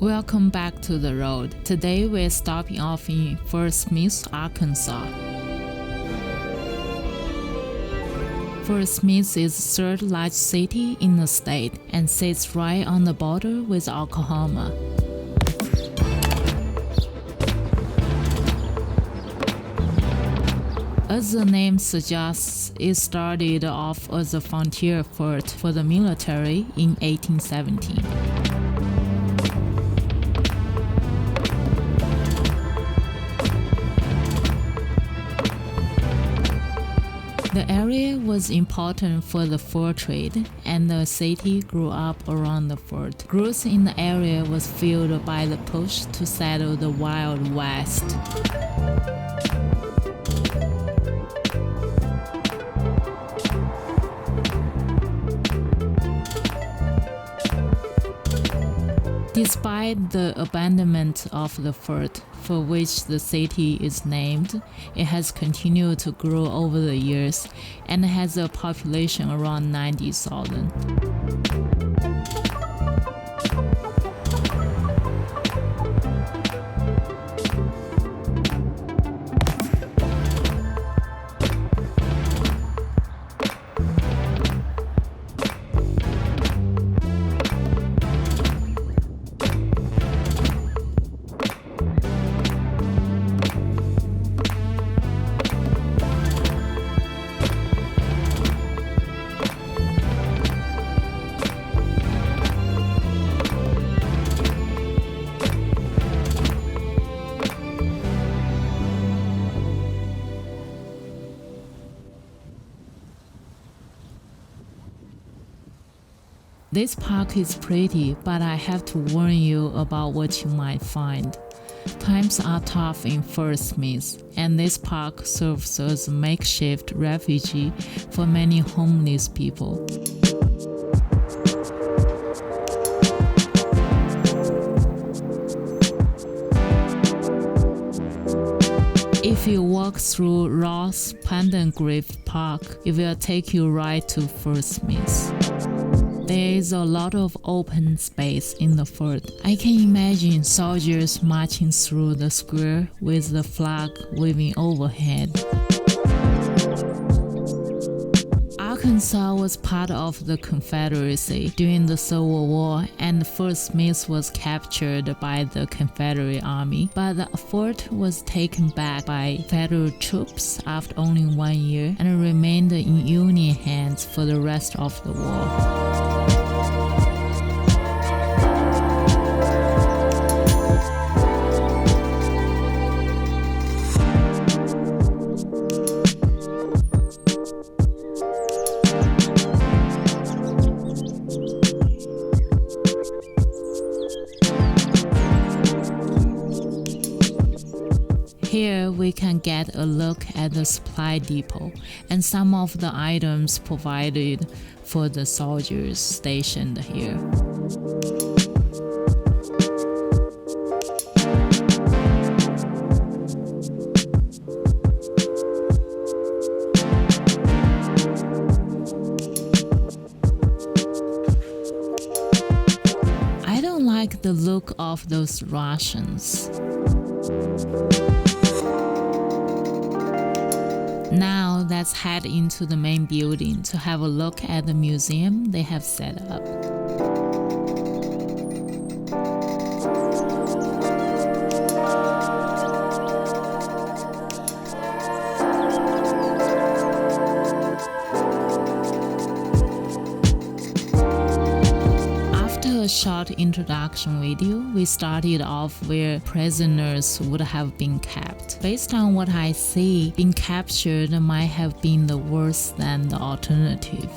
Welcome back to the road. Today we're stopping off in Fort Smith, Arkansas. Fort Smith is the third largest city in the state and sits right on the border with Oklahoma. As the name suggests, it started off as a frontier fort for the military in 1817. The area was important for the fur trade, and the city grew up around the fort. Growth in the area was fueled by the push to settle the Wild West. Despite the abandonment of the fort, for which the city is named, it has continued to grow over the years and has a population around 90,000. This park is pretty, but I have to warn you about what you might find. Times are tough in Fort Smith, and this park serves as a makeshift refuge for many homeless people. If you walk through Ross Pendergraft Park, it will take you right to Fort Smith. There is a lot of open space in the fort. I can imagine soldiers marching through the square with the flag waving overhead. Arkansas was part of the Confederacy during the Civil War, and Fort Smith was captured by the Confederate Army, but the fort was taken back by Federal troops after only 1 year and remained in Union hands for the rest of the war. Here we can get a look at the supply depot and some of the items provided for the soldiers stationed here. I don't like the look of those rations. Now let's head into the main building to have a look at the museum they have set up. After a short introduction video, we started off where prisoners would have been kept. Based on what I see, being captured might have been the worse than the alternative.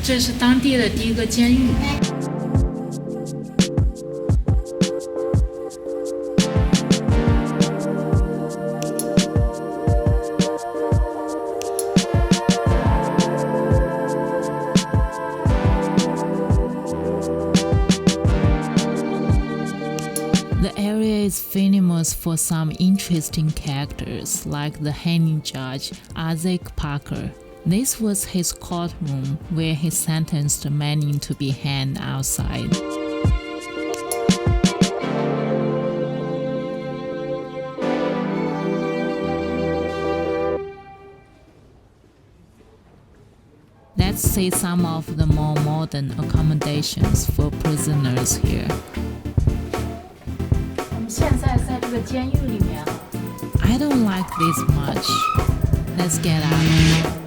这是当地的第一个监狱。is famous for some interesting characters like the hanging judge Isaac Parker. This was his courtroom where he sentenced many to be hanged outside. Let's see some of the more modern accommodations for prisoners here. 我们现在在这个监狱里面了。 I don't like this much. Let's get out.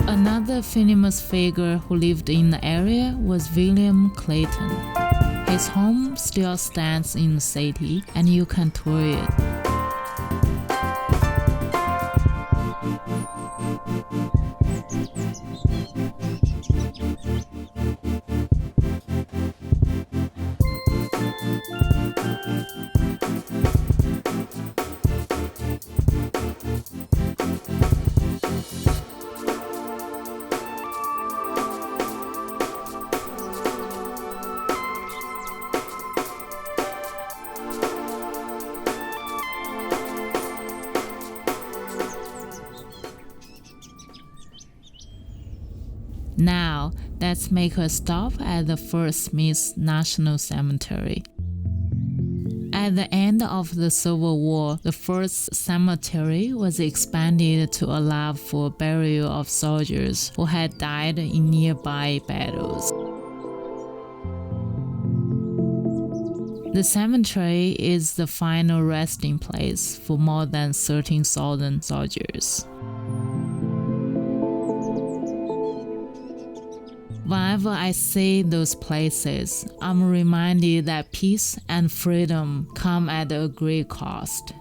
Another famous figure who lived in the area was William Clayton. His home still stands in the city, and you can tour it. Now, let's make a stop at the First Smith National Cemetery. At the end of the Civil War, the first cemetery was expanded to allow for burial of soldiers who had died in nearby battles. The cemetery is the final resting place for more than 13,000 soldiers. Whenever I see those places, I'm reminded that peace and freedom come at a great cost.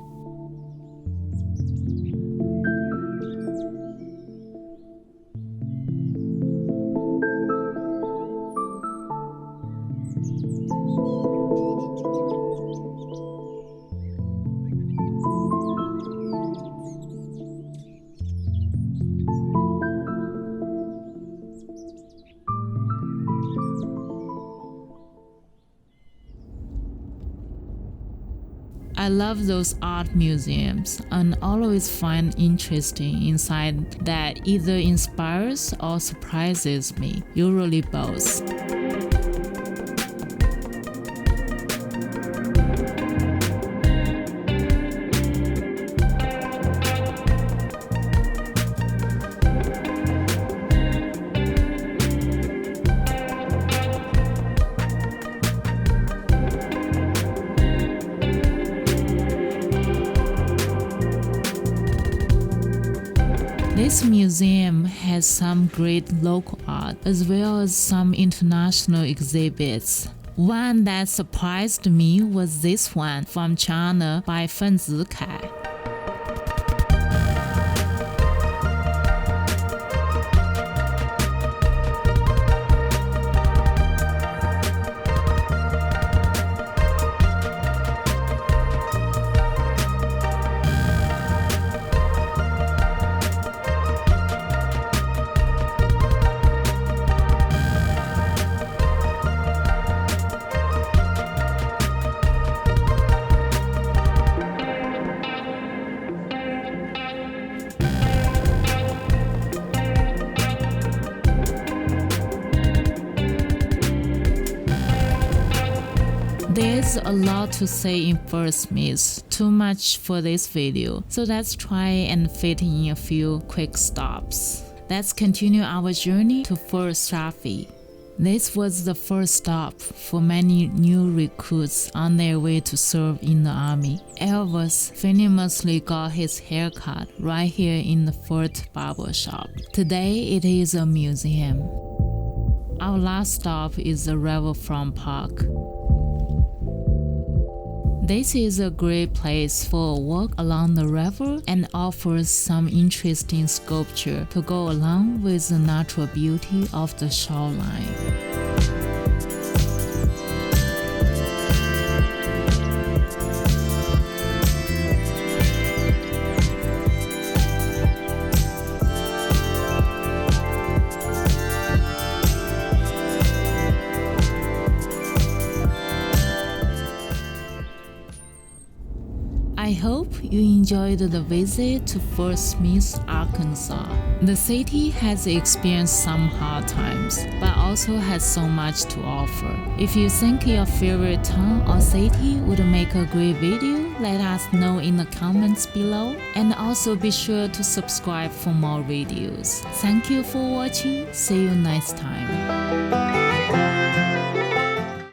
I love those art museums and always find interesting inside that either inspires or surprises me, usually both. This museum has some great local art as well as some international exhibits. One that surprised me was this one from China by Fen Zikai. There's a lot to say in First Smith, too much for this video, so let's try and fit in a few quick stops. Let's continue our journey to Fort Chaffee. This was the first stop for many new recruits on their way to serve in the army. Elvis famously got his haircut right here in the Fort Barbershop. Today it is a museum. Our last stop is the Riverfront Park. This is a great place for a walk along the river and offers some interesting sculpture to go along with the natural beauty of the shoreline. I hope you enjoyed the visit to Fort Smith, Arkansas. The city has experienced some hard times, but also has so much to offer. If you think your favorite town or city would make a great video, let us know in the comments below. And also be sure to subscribe for more videos. Thank you for watching. See you next time.